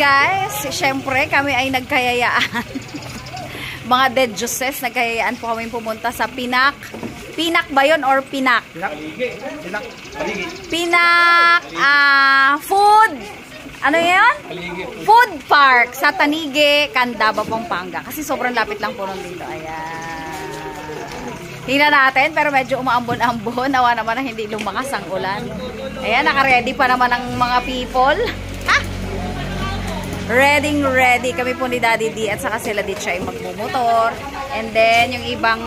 guys, syempre kami ay nagkayayaan. Mga dead juices, nagkayayaan po kami pumunta sa Pinak. Pinak ba yun or Pinak? Pinak food. Ano yun? Food Park sa Tanige, Candaba, Pampanga. Kasi sobrang lapit lang po nun dito. Ayan. Tingnan natin, pero medyo umaambon-ambon. Nawa naman na hindi lumakas ang ulan. Ayan, naka-ready pa naman ang mga people. Ha? Ready kami po ni Daddy D at saka sila Ditcha ay magmumotor. And then, yung ibang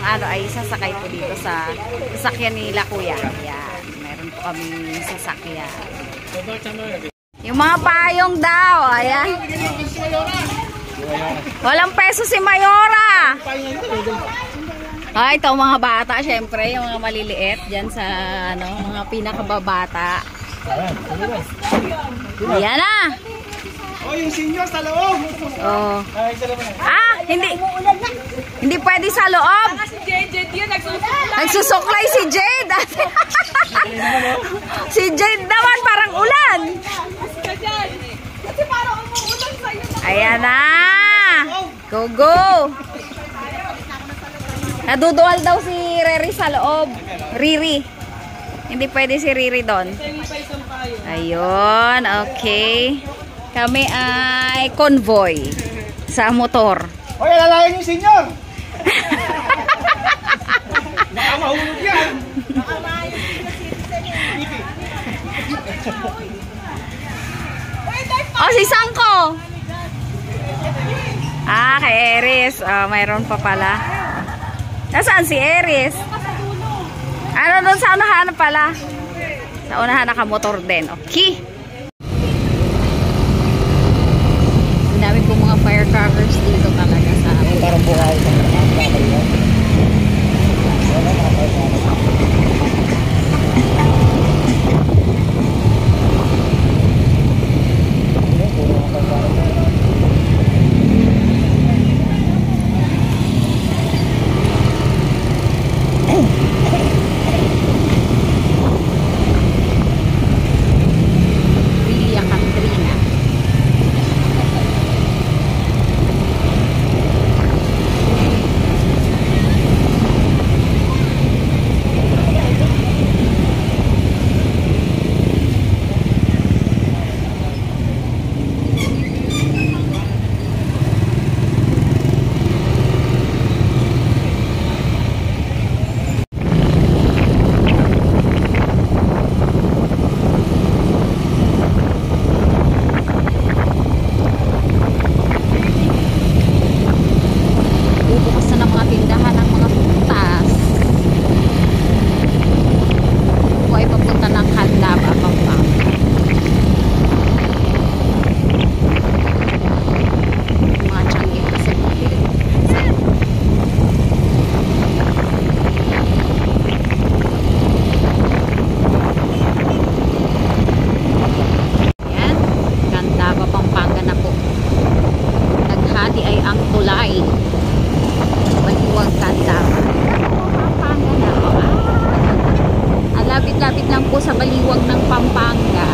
ano ay sasakay po dito sa sasakyan nila kuya. Ayan, meron po kami sasakyan. Yung mga payong daw, ayan. Walang peso si Mayora. Ay, ito mga bata, syempre, yung mga maliliit dyan sa ano, mga pinakababata. Ayan na. Oh, yung senior sa loob. Oh. Hindi pwede sa loob. Si Jade yun, nagsusuklay. Nagsusuklay si Jade. Si Jade naman parang ulan. Kasi parang umuulan sa'yo. Ayan na. Go. Nadudual daw si Riri sa loob. Riri. Hindi pwede si Riri doon. Ayun, okay. Kami ay convoy sa motor. Hoy, alalayan yung senior. Baka mahulog yan. Baka mahulog Oh, si Sangko. Kay Eris. Mayroon pa pala. Nasaan si Eris? Ano doon sa unahan pala? Sa unahan nakamotor din. Okay. Ang dami pong mga firecrackers dito talaga sa parang buhay. Lapit lang po sa baliwag ng Pampanga.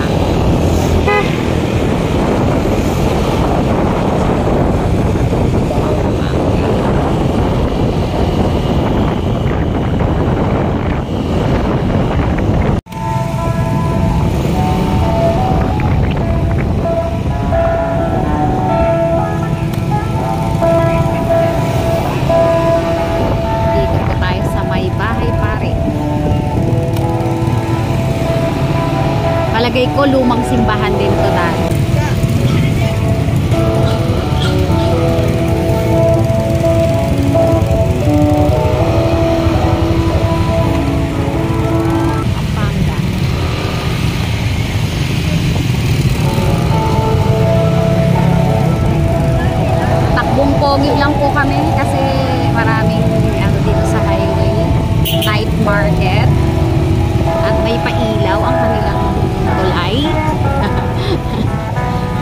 Palagay ko lumang simbahan din to dahil. Pampanga. Takbong pogi lang po kami kasi maraming ano dito sa highway. Night market. At may pailaw ang kanilang tulay.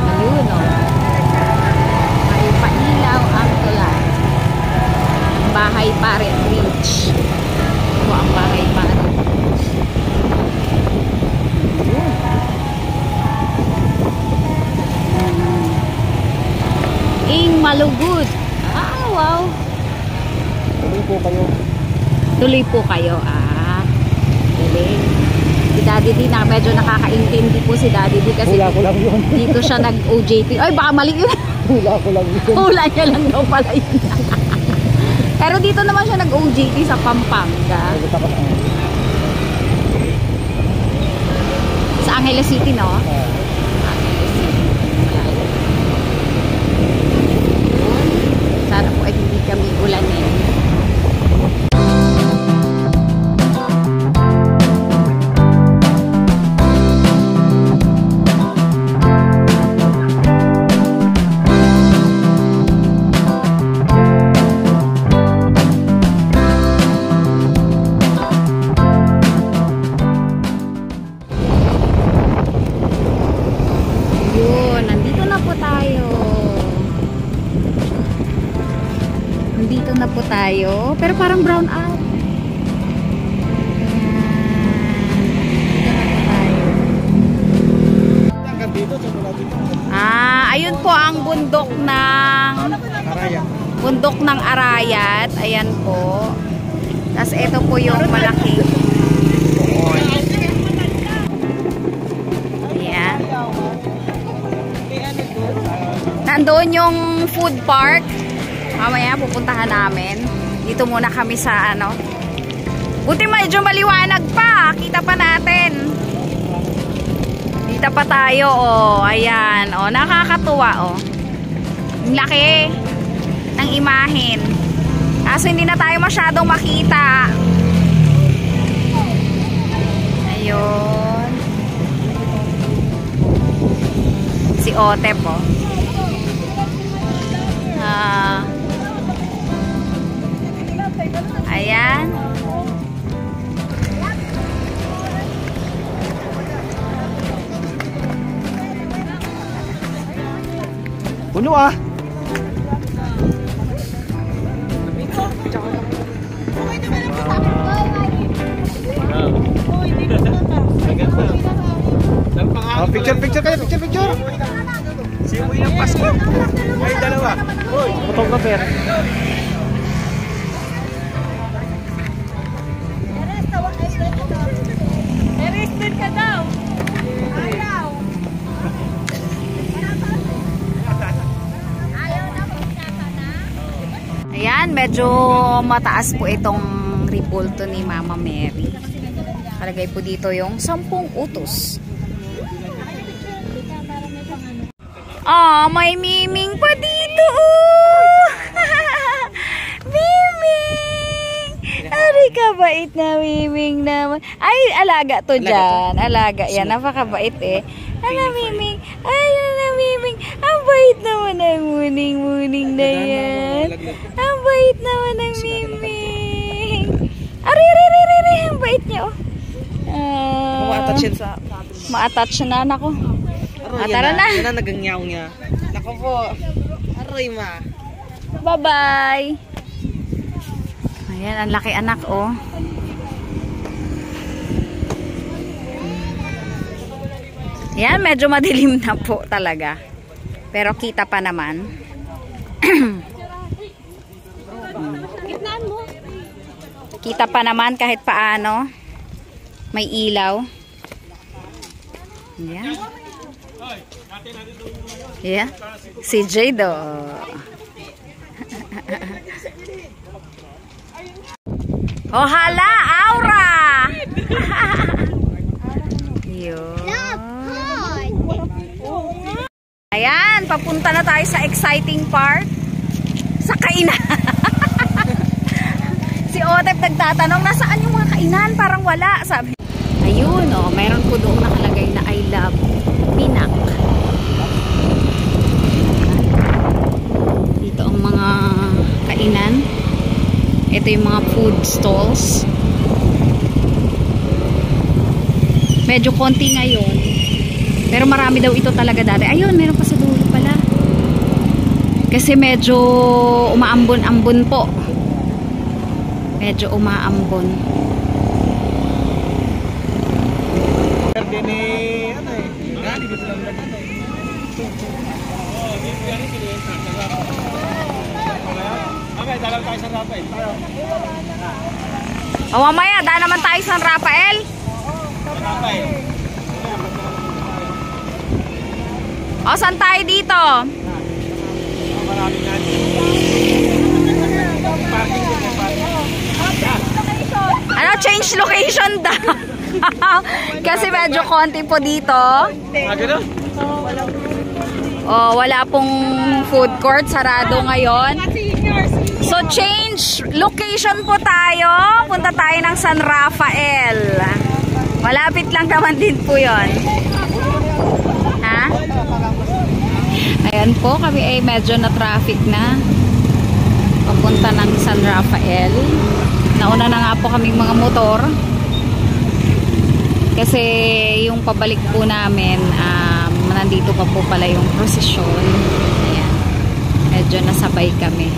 Ayun o. May pailaw ang tulay. Bahay Pare Bridge. Ito ang Bahay Pare Bridge. Ayun. Malugod. Ah, wow. Tuloy po kayo. Tuloy po kayo. Ah, galing. Si Daddy D, medyo nakakaintindi po si Daddy D kasi Hula ko lang yun. dito siya nag-OJT. Ay, baka mali yun. Hula ko lang yun. Hula niya lang daw pala yun. Pero dito naman siya nag-OJT sa Pampanga. Sa Angeles City, no? Angeles City. Sana po ay hindi kami ulanin. Nandito na po tayo. Pero parang brown out. Ayun po ang bundok ng Arayat. Ayan po. Tapos ito po yung malaking ayan. Nandoon yung food park. Mamaya pupuntahan namin. Dito muna kami sa ano. Buti medyo maliwanag pa. Kita pa natin. Dito pa tayo. Oh. Ayan. Oh, nakakatuwa. Oh. Ang laki ng imahen. Kaso hindi na tayo masyadong makita. Ayun. Si Otep. Oh. Ayan. Puno ah. Picture kayo. Simoy ng Pasko. Ay, dalawa. Photographer. Arrested ka daw. Ayaw. Ayan, medyo mataas po itong ribulto ni Mama Mary. Kalagay po dito yung 10 utos. May miming pa dito. Miming! Aray kabait na miming naman. Ay, alaga to dyan. Alaga yan. Napakabait eh. Ala, miming. Ay, ala, miming. Ang bait naman ng muning-muning na yan. Ang bait naman ng miming. Aray. Ang bait niya, oh. Ma-attach yan sa... Ma-attach na, nako. Tara na. Yan na nagangyaw niya. Nako po. Aray ma. Bye-bye. Ayan, ang laki anak, oh. Ayan, medyo madilim na po talaga. Pero kita pa naman. Kita pa naman kahit paano. May ilaw. Ayan. Yeah. Si Jado. Oh, hala, Aura. Yun. Ayan, papunta na tayo sa exciting part. Sa kainan. Si Otep nagtatanong, nasaan yung mga kainan? Parang wala, sabi. Ayun, oh, mayroon po doon nakalagay na I love Pinak. Dito ang mga kainan. Ito yung mga food stalls. Medyo konti ngayon. Pero marami daw ito talaga dati. Ayun, meron pa sa dulo pala. Kasi medyo umaambon-ambon po. Medyo umaambon. dalaw tayo sa Rafael. O mamaya, daan naman tayo sa San Rafael. Rafael. O, saan tayo dito? Maraming natin. Parking ko po, parking. Ano, change location daw. Kasi medyo konti po dito. Gano'n? O, wala pong food court. Sarado ngayon. So, change location po tayo. Punta tayo ng San Rafael. Malapit lang naman din po yon. Ha? Ayan po, kami ay medyo na traffic na. Papunta ng San Rafael. Nauna na nga po kaming mga motor. Kasi yung pabalik po namin, nandito pa po pala yung prosesyon. Ayan. Medyo nasabay kami.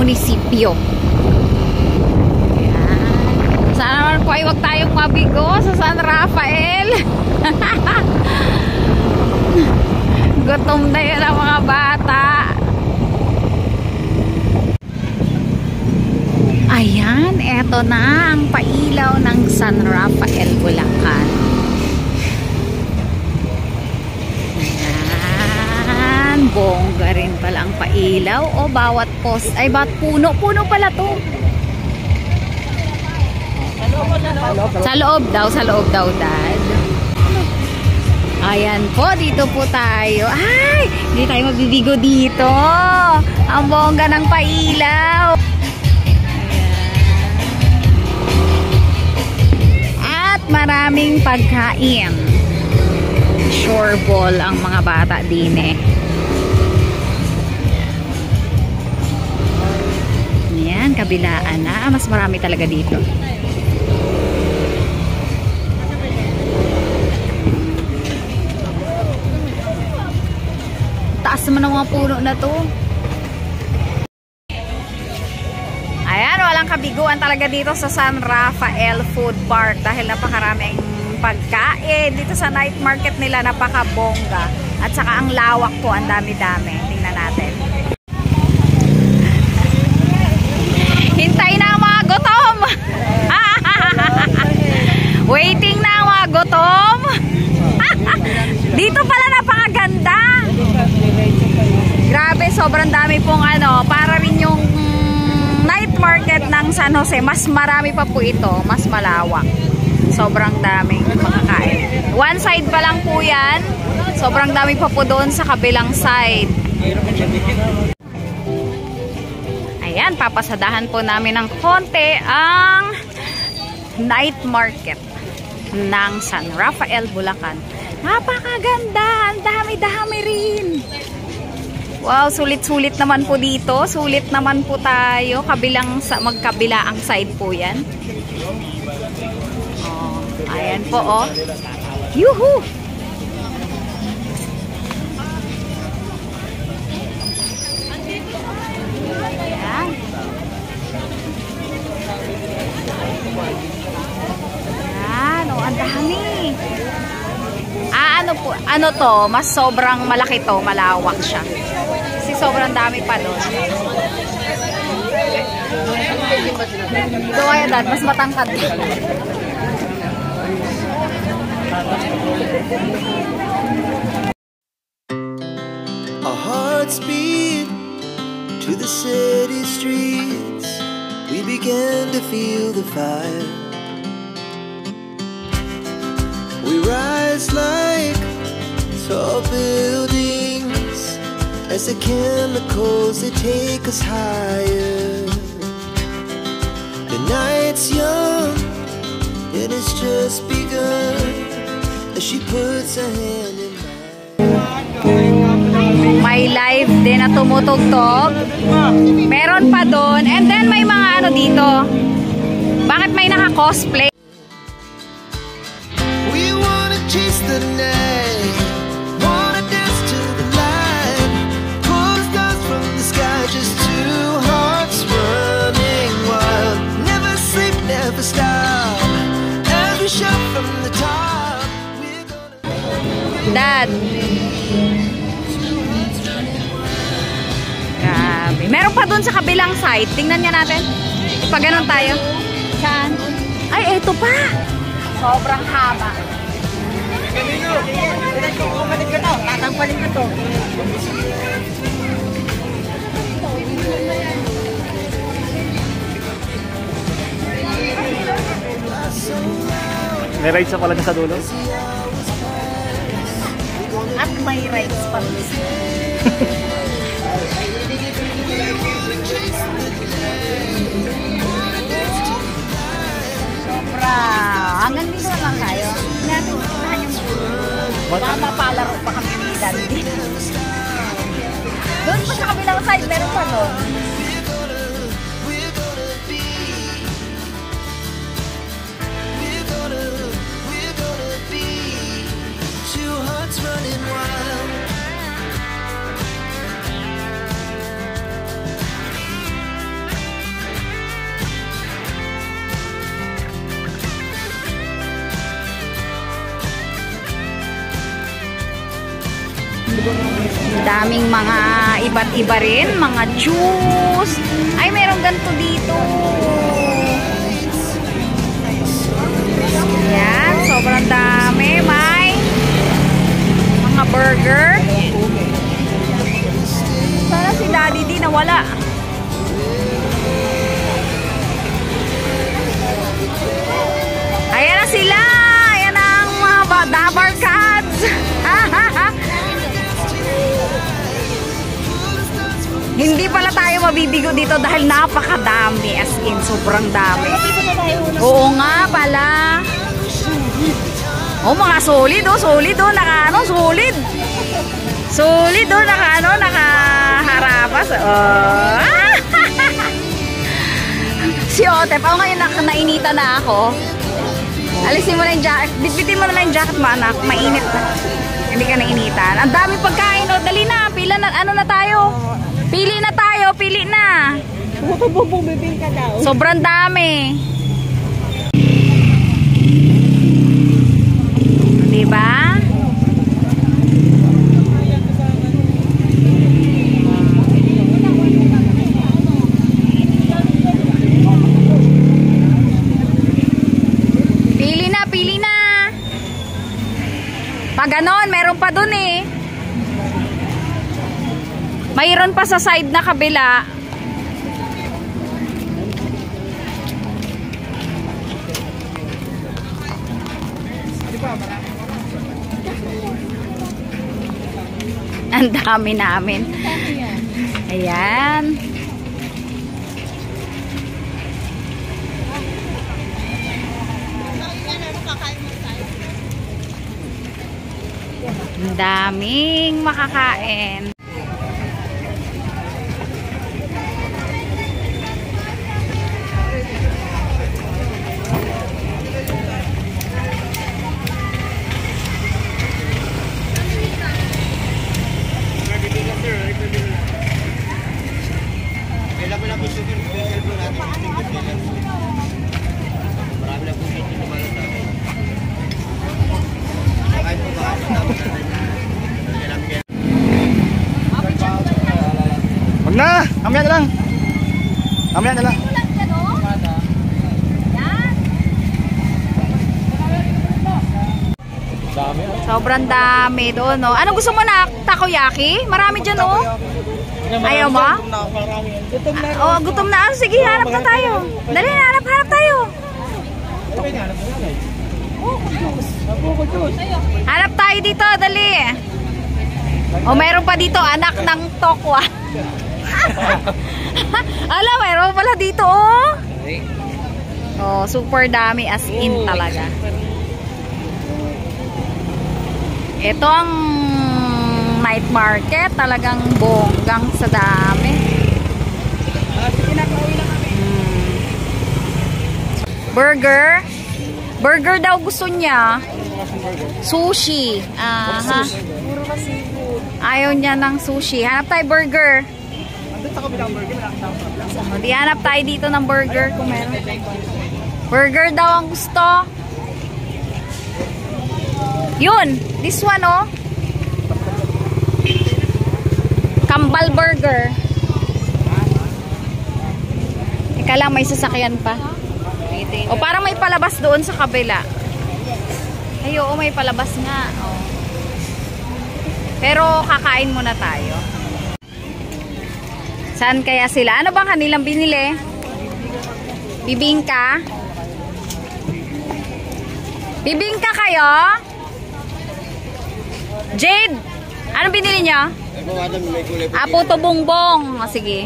munisipyo. Ayan. Sana naman po ay huwag tayong mabigo sa San Rafael. Gutom na yun ang mga bata. Ayan, eto na ang pailaw ng San Rafael, Bulacan. Ayan, bongga rin pala ang pailaw. O, bawat post, ay bawat puno. Puno pala to. Sa loob daw, dad. Ayan po, dito po tayo. Ay, hindi tayo mabibigo dito. Ang bongga ng pailaw. At maraming pagkain. Sure ball ang mga bata din eh. Yan, kabilaan na. Mas marami talaga dito. Taas naman ang mga puno na to. Ayan, walang kabiguan talaga dito sa San Rafael Food Park dahil napakaraming pagkain. Dito sa night market nila napakabongga. At saka ang lawak po, ang dami-dami. Tingnan natin. Hintay na ang mga gutom! Waiting na ang mga gutom! Dito pala napakaganda! Grabe, sobrang dami pong para rin yung night market ng San Jose. Mas marami pa po ito, mas malawak. Sobrang daming makakain. One side pa lang po yan. Sobrang dami pa po doon sa kabilang side. Ayan, papasadahan po namin ng konti ang night market ng San Rafael, Bulacan. Napakaganda! Ang dami-dami rin! Wow, sulit-sulit naman po dito. Sulit naman po tayo. Magkabila ang side po yan. Oh, ayan po, oh. Yuhu! Ayan. Ayan, oh, ang dami. Ano to? Mas sobrang malaki to. Malawak siya. Kasi sobrang dami pa doon. Ito kaya dad, mas matangkad. Our hearts beat to the city streets. We began to feel the fire. We rise like tall buildings as the chemicals they take us higher. The night's young and it's just begun as she puts her hand in mine. May live din na tumutugtog. Meron pa doon. And then may mga dito. Bakit may naka-cosplay? We wanna chase the night, wanna dance to the light, pull the stars from the sky, just two hearts running wild. Never sleep, never stop, as we shout from the top. We're gonna... Dad. Grabe. Meron pa doon sa kabilang side. Tingnan niya natin. Pag ganun tayo. Saan? Ay, eto pa. Sobrang haba. Kumalit ka na. Tatangpalin ka to. May rides na pala sa dulo. At may rides pa rin. Sobra. Hanggang dito lang tayo. Natin baka mapalaro pa kami ni Dandy. Doon pa sa kabilang side, meron pa doon. Two hearts running wild. Daming mga iba't iba rin, mga juice. Ay, meron ganito dito. Yan, sobrang dami. May mga burger. Sana si Daddy di nawala. Ayan na sila. Ayan ang mga Dabar Cats. Hindi pala tayo mabibigo dito dahil napakadami. As in, sobrang dami. Oo nga pala. Oh, mga solid oh. Solid oh. Solid. Solid oh. Nakaharapas. Oh. Si Otep, ako ngayon nainita na ako. Alisin mo na yung jacket. Bitbitin mo na lang yung jacket mo, anak. Mainit na. Hindi ka nainitan. Ang dami pagkain. O, dali na. Pila na. Ano na tayo? Pili na tayo. Pili na. Bububibing ka daw. Sobrang dami. Diba? Pili na. Pag ganon, meron pa dun eh. Mayroon pa sa side na kabila. Ang dami namin. Ayan. Ang daming makakain. Wag na! Mamaya na lang! Mamaya na lang! Sobrang dami doon, no? Ano gusto mo na? Takoyaki? Marami dyan, no? Ayaw mo? Oh, gutom na. Oh, sige, hanap na tayo. Dali, hanap tayo. Hanap tayo dito, dali. Oh, meron pa dito, anak ng tokwa. Alam, meron pala dito, oh. Oh, super dami as in talaga. Ito ang night market, talagang bonggang sa dami. Burger. Burger daw gusto niya. Sushi. Aha. Ayaw niya ng sushi. Hanap tayo burger. Di hanap tayo dito ng burger kung meron. Burger daw ang gusto. Yun. This one, oh. Kambal burger. Ika lang, may sasakyan pa. O, parang may palabas doon sa kabila. Ay, oo, may palabas nga. O. Pero, kakain muna tayo. Saan kaya sila? Ano bang kanilang binili? Bibingka? Bibingka kayo? Jade, ano binili niyo? Puto bongbong. O, sige.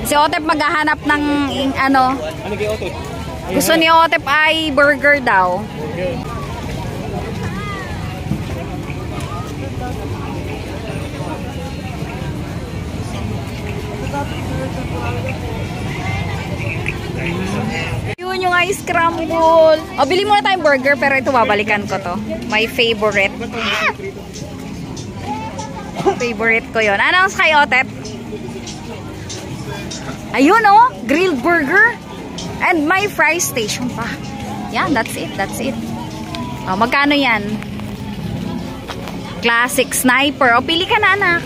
Si Otep maghahanap ng ano. Ano kay Otep? Gusto ni Otep ay burger daw. Yun yung ice scramble. O, bili muna tayong burger pero ito babalikan ko to. My favorite. Favorite ko yun. Ano ang kay Otep? Ayun, oh, grilled burger and my fry station pa. Yan, that's it, that's it. Oh, magkano yan? Classic sniper. O, pili ka na, anak.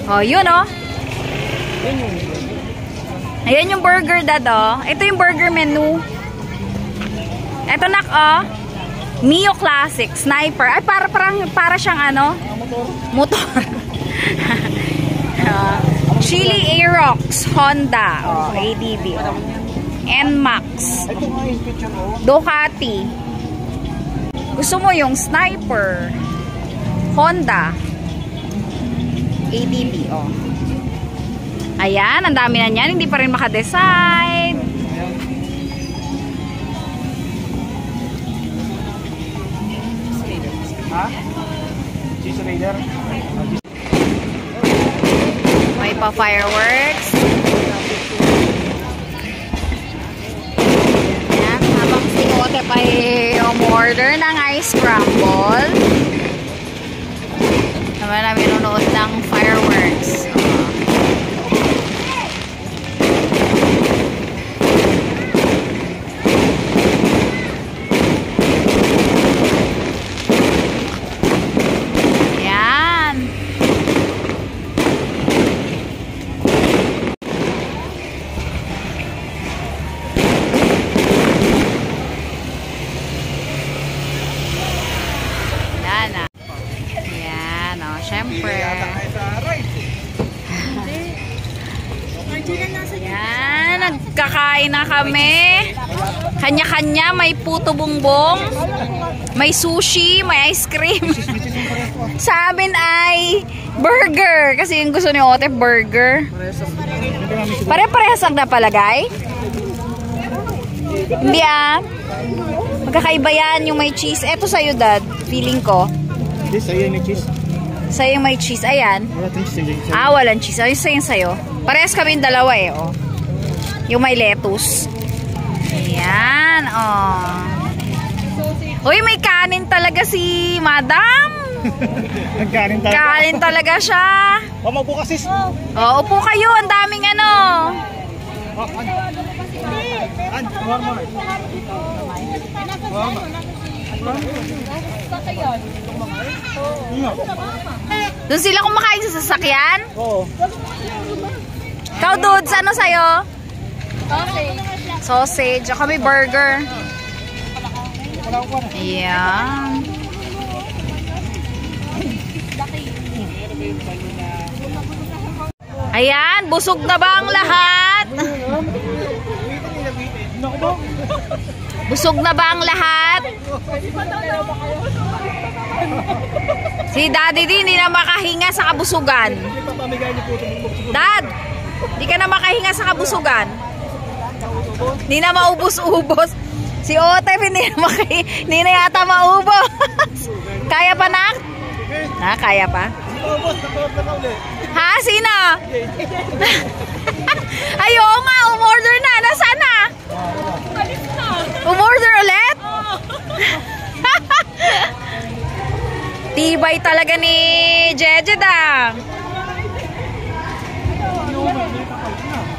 Oh, yun, oh. Ayan yung burger, dad, oh. Ito yung burger menu. Ito, nak, oh. Mio Classic Sniper. Ay, para siyang ano? Motor. Chili Aerox Honda. Oh, ADB. Oh. NMAX. Ducati. Gusto mo yung Sniper. Honda. ADB, oh. Ayan, ang dami na niyan. Hindi pa rin makadecide. Ha? Cheese Raider? May pa fireworks. Ayan, habang si Ote pa umorder ng ice crumble. Naman namin nanonood ng fireworks. Siyempre. Yan, nagkakain na kami. Kanya-kanya, may puto bumbong, may sushi, may ice cream. Sa amin ay burger. Kasi yung gusto ni Ote, burger. Pare-parehas ang napalagay? Hindi ah. Magkakaiba yan yung may cheese. Eto sa'yo, Dad. Feeling ko. This, sa'yo may cheese. Sa'yo may cheese. Ayan. Ah, walang cheese. Ayun sa'yo. Parehas kami yung dalawa eh. Oh. Yung may lettuce. Ayan. Oh. Uy, may kanin talaga si Madam. Nagkanin talaga. Kanin talaga siya. Maupo ka, sis. Oh, upo kayo. Ang daming ano. Doon sila kumakain sa sasakyan? Oo. Ikaw, Dudes, ano sa'yo? Sausage. Ako may burger. Ayan. Ayan, busog na ba ang lahat? Busog na ba ang lahat? Si Daddy din, hindi na makahinga sa kabusugan. Dad, hindi ka na makahinga sa kabusugan. Hindi na maubos-ubos. Si Otep, hindi na yata maubos. Kaya pa, Nak? Ha, kaya pa? Ha, sino? Ayaw nga, umorder na. Nasaan na? Umorder ulit? Tibay talaga ni Jejeda.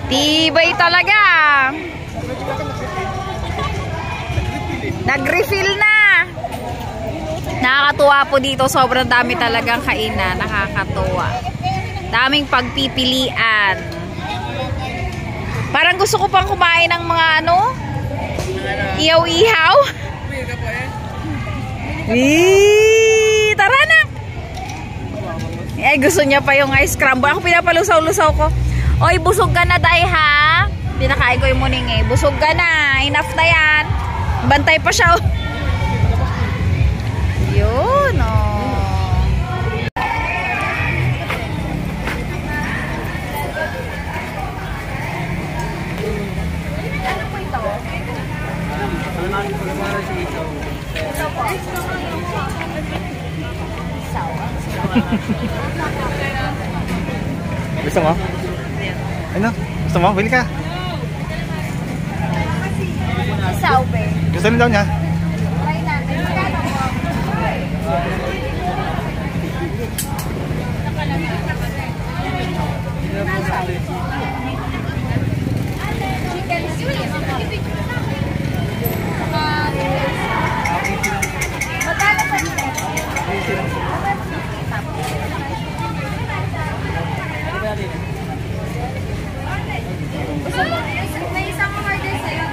Tibay talaga. Nag-refill na. Nakakatuwa po dito. Sobrang dami talagang kainan. Nakakatuwa. Daming pagpipilian. Parang gusto ko pang kumain ng mga ano? Ihaw-ihaw. Tara na. Eh, gusto niya pa yung ice crumble. Ako pinapalusaw-lusaw ko. Oy, busog ka na, Day, ha? Pinakain ko yung muning eh. Busog ka na. Enough na yan. Bantay pa siya. Yun, oh. Gusto mo? Ano? Gusto mo? Bili ka. Isaw, be. Gusto rin daw niya. Try natin. Magkano mo? Chicken sweet. Magkano pa niya? May isang order sa'yo.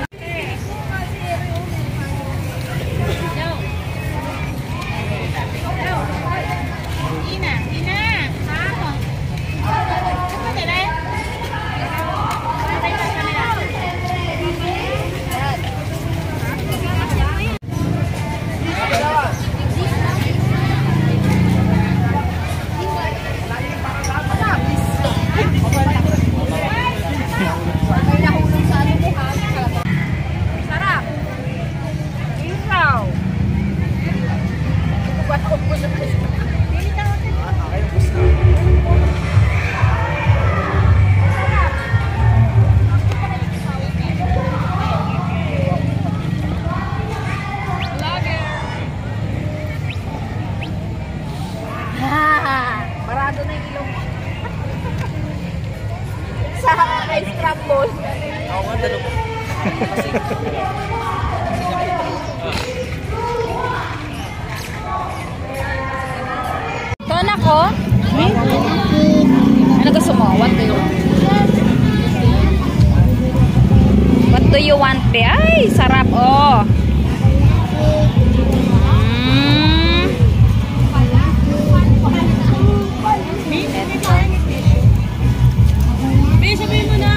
Ubos. Ton ako? Ano gusto mo? What do you want? What do you want, be? Ay, sarap, oh. Sabihin mo na.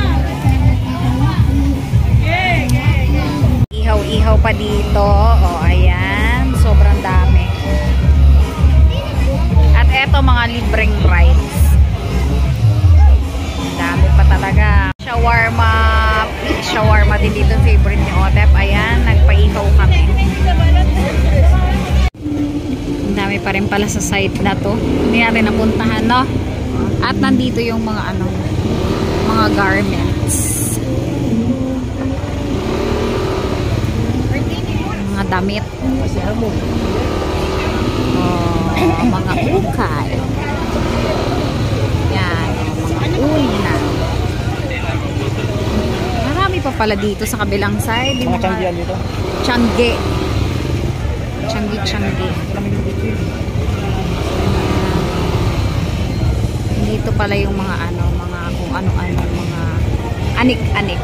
Ihaw-ihaw pa dito. Oh, ayan. Sobrang dami. At eto, mga libreng rides. Dami pa talaga. Shawarma. Shawarma din dito. Favorite ni Otep. Ayan, nagpaihaw kami. Ang dami pa rin pala sa site na to. Hindi natin napuntahan, no? At nandito yung mga ano, mga garments. Mga damit. Oh, mga ukay. Yan, mga una. Marami pa pala dito sa kabilang side. Mga tiyanggian dito. Tiangge. Tiangge. Dito pala yung mga ano, mga kung ano-ano, mga anik-anik.